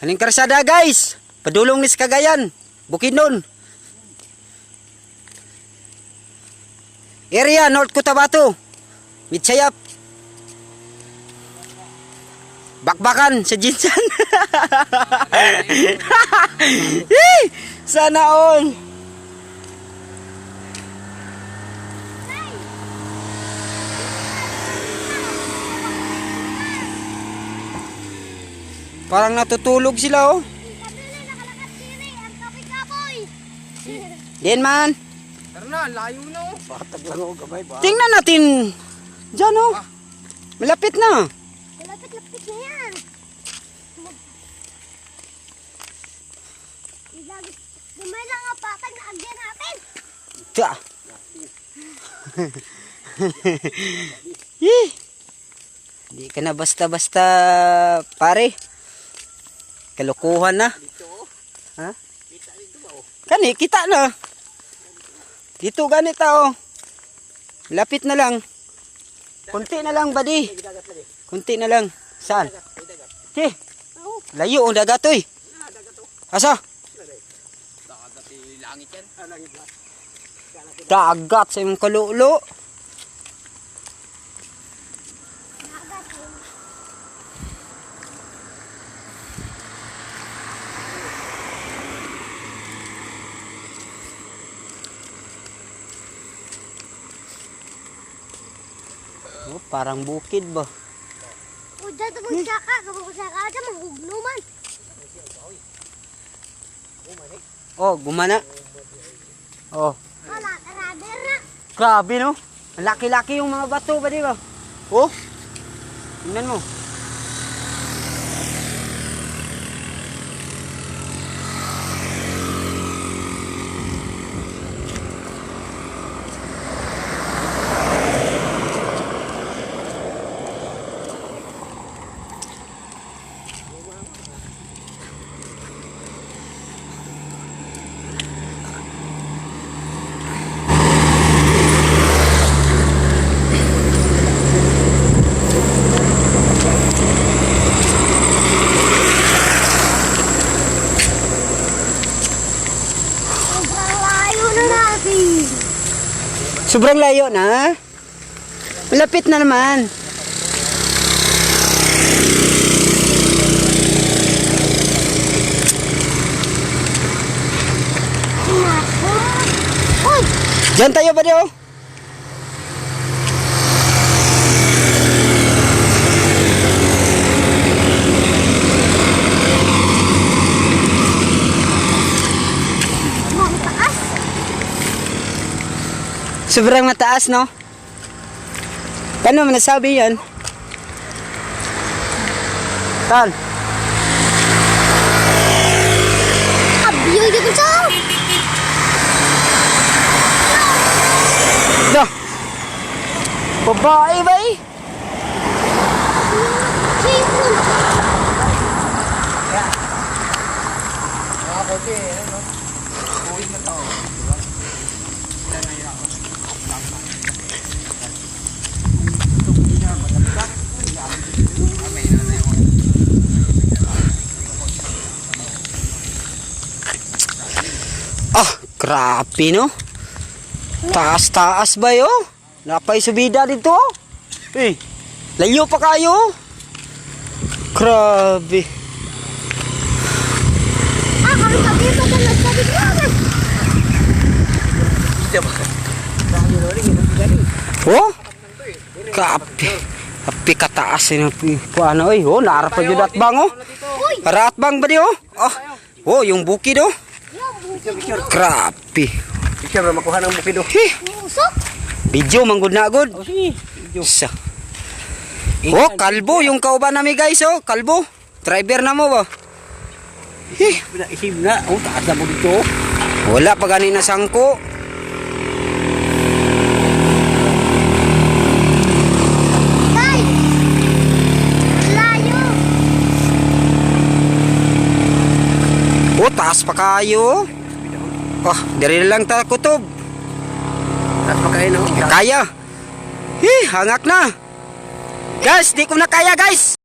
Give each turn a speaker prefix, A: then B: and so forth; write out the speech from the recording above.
A: Kaning karsada guys. Padulong ni sa Cagayan. Bukidnon. Area North Cotabato. Mitsayap. Bakbakan sa Jinsan. Sana all. Parang natutulog sila oh. Din man.
B: Tara na, layo na oh.
C: Patag lang ako gamay ba?
A: Tingnan natin. Diyan oh. Malapit na.
D: Malapit-lapit na yan. Dumay lang ang patag na agyan natin.
A: Tiya. Hindi ka na basta-basta pare. Kalukuhan na. Ha? Kani, kita na. Dito ganito oh. Lapit na lang. Kunti na lang buddy. Kunti na lang. Saan? Okay. Layo ang dagat oy. Asa?
B: Dagat langit yan.
A: Dagat sa imong kalulo. Oh, parang bukid ba?
D: O, dyan ito magsaka. Kapag magsaka dyan, manghugno man.
A: Oh, gumana. Oh,
D: Wala, karader na.
A: grabe no. Ang laki-laki yung mga bato ba di ba? Oh. Tingnan mo.
D: Sobrang layo na natin.
A: Sobrang layo na. Malapit na naman.
D: Nako. Uy,
A: Diyan tayo ba di oh?
D: mga taas.
A: Sobrang mataas no? Paano mo nasabi yan? Tan?
D: Abiyoy dito sa.
A: Dah. Babae ba eh? Ah, grabe no? Taas-taas ba yo? Napay subida dito. Eh, layo pa kayo. Grabe.
D: Kami sabi pa ka nagsabi ko.
A: Oh? Grabe. Api kataas yun. Ano eh. Oh, naarap pa yun at bang oh. Para at bang ba di oh? Oh, yung bukid oh. Grabe.
C: Picture na makuha ng bukid oh.
D: Usok.
A: Video manggod na agad.
C: Oh, sige.
A: Sa. Oh, kalbo yung kauban namin guys oh. Kalbo. Driver na mo ba?
C: Isip na. Oh, taas na mo dito.
A: Wala pa ganin na sangko.
D: Guys. Layo.
A: Oh, taas pa kayo. Oh, dari lang ta kutob.
C: Taas pa kayo no.
A: Kaya. Hangak na. Guys, di ko na kaya guys.